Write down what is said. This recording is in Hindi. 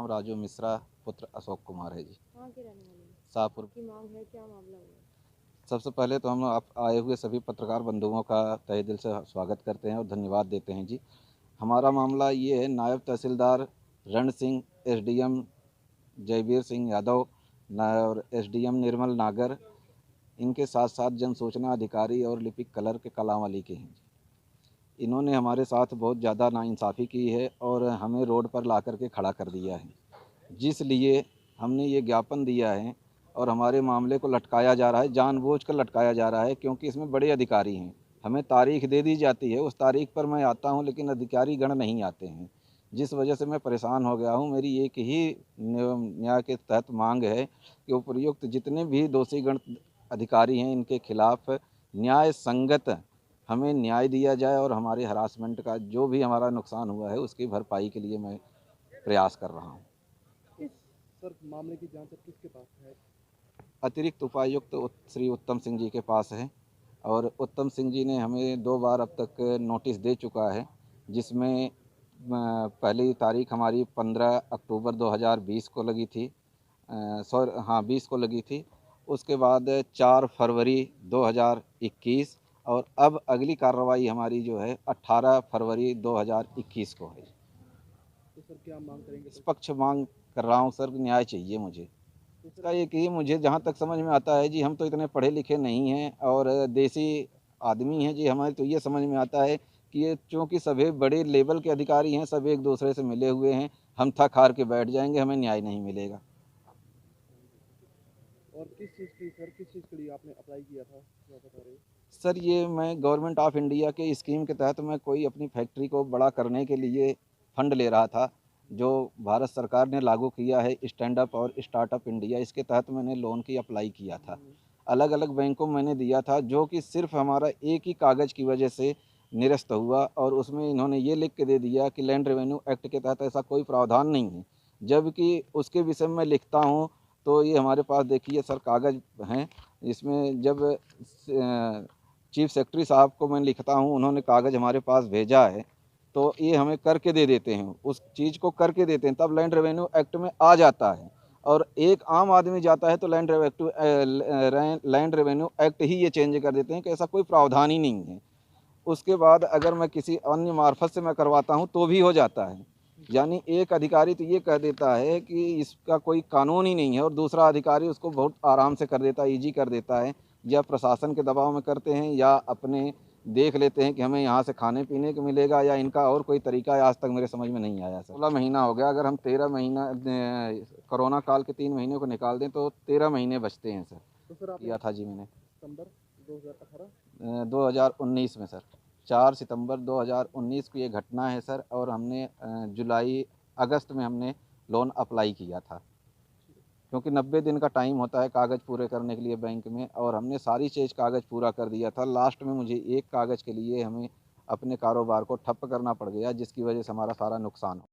राजू मिश्रा पुत्र अशोक कुमार है जी। कहाँ के रहने वाले हैं? शाहपुर। की मांग है, क्या मामला हुआ? सबसे पहले तो हम आप आए हुए सभी पत्रकार बंधुओं का तहे दिल से स्वागत करते हैं और धन्यवाद देते हैं जी। हमारा मामला ये है, नायब तहसीलदार रण सिंह, एसडीएम जयवीर सिंह यादव और एसडीएम निर्मल नागर, इनके साथ साथ जन सूचना अधिकारी और लिपिक कलर के कलाम अली के हैं। इन्होंने हमारे साथ बहुत ज़्यादा नाइंसाफ़ी की है और हमें रोड पर ला कर के खड़ा कर दिया है, जिस लिए हमने ये ज्ञापन दिया है और हमारे मामले को लटकाया जा रहा है, जानबूझकर लटकाया जा रहा है, क्योंकि इसमें बड़े अधिकारी हैं। हमें तारीख दे दी जाती है, उस तारीख पर मैं आता हूं, लेकिन अधिकारी गण नहीं आते हैं, जिस वजह से मैं परेशान हो गया हूं। मेरी एक ही न्याय के तहत मांग है कि उपयुक्त जितने भी दोषी गण अधिकारी हैं, इनके खिलाफ न्याय संगत हमें न्याय दिया जाए और हमारे हरासमेंट का जो भी हमारा नुकसान हुआ है उसकी भरपाई के लिए मैं प्रयास कर रहा हूँ। सर, मामले की जांच अब किसके पास है? अतिरिक्त उपायुक्त श्री उत्तम सिंह जी के पास है और उत्तम सिंह जी ने हमें 2 बार अब तक नोटिस दे चुका है, जिसमें पहली तारीख हमारी 15 अक्टूबर 2020 को लगी थी, 20 को लगी थी। उसके बाद 4 फरवरी 2021 और अब अगली कार्रवाई हमारी जो है 18 फरवरी 2021 को है। तो सर, क्या मांग करेंगे? निष्पक्ष मांग कर रहा हूँ सर, न्याय चाहिए मुझे। इसका एक ही मुझे जहाँ तक समझ में आता है जी, हम तो इतने पढ़े लिखे नहीं हैं और देसी आदमी हैं जी। हमारे तो ये समझ में आता है कि ये चूँकि सभी बड़े लेवल के अधिकारी हैं, सब एक दूसरे से मिले हुए हैं, हम थक हार के बैठ जाएंगे, हमें न्याय नहीं मिलेगा। और किस चीज़ के लिए आपने अप्लाई किया था, क्या बता रहे हैं? सर, ये मैं गवर्नमेंट ऑफ इंडिया के स्कीम के तहत मैं कोई अपनी फैक्ट्री को बड़ा करने के लिए फंड ले रहा था, जो भारत सरकार ने लागू किया है स्टैंड अप और स्टार्टअप इंडिया। इसके तहत मैंने लोन की अप्लाई किया था, अलग अलग बैंकों में मैंने दिया था, जो कि सिर्फ हमारा एक ही कागज़ की वजह से निरस्त हुआ और उसमें इन्होंने ये लिख के दे दिया कि लैंड रेवेन्यू एक्ट के तहत ऐसा कोई प्रावधान नहीं है। जबकि उसके विषय में लिखता हूँ तो ये हमारे पास देखिए सर कागज़ हैं, इसमें जब चीफ सेक्रेटरी साहब को मैं लिखता हूँ, उन्होंने कागज़ हमारे पास भेजा है, तो ये हमें करके दे देते हैं, उस चीज़ को करके देते हैं, तब लैंड रेवेन्यू एक्ट में आ जाता है। और एक आम आदमी जाता है तो लैंड रेवेन्यू एक्ट ही ये चेंज कर देते हैं कि ऐसा कोई प्रावधान ही नहीं है। उसके बाद अगर मैं किसी अन्य मार्फत से मैं करवाता हूँ तो भी हो जाता है। यानी एक अधिकारी तो ये कह देता है कि इसका कोई कानून ही नहीं है और दूसरा अधिकारी उसको बहुत आराम से कर देता है, ईजी कर देता है, या प्रशासन के दबाव में करते हैं या अपने देख लेते हैं कि हमें यहाँ से खाने पीने को मिलेगा, या इनका और कोई तरीका है, आज तक मेरे समझ में नहीं आया सर। 16 महीना हो गया, अगर हम 13 महीना कोरोना काल के 3 महीने को निकाल दें तो 13 महीने बचते हैं सर। तो सर, आपने किया था जी मैंने सितंबर 2018 2019 में सर, 4 सितंबर 2019 की ये घटना है सर। और हमने अगस्त में हमने लोन अप्लाई किया था, क्योंकि 90 दिन का टाइम होता है कागज़ पूरे करने के लिए बैंक में, और हमने सारी चीज़ कागज़ पूरा कर दिया था। लास्ट में मुझे एक कागज़ के लिए हमें अपने कारोबार को ठप्प करना पड़ गया, जिसकी वजह से हमारा सारा नुकसान हो।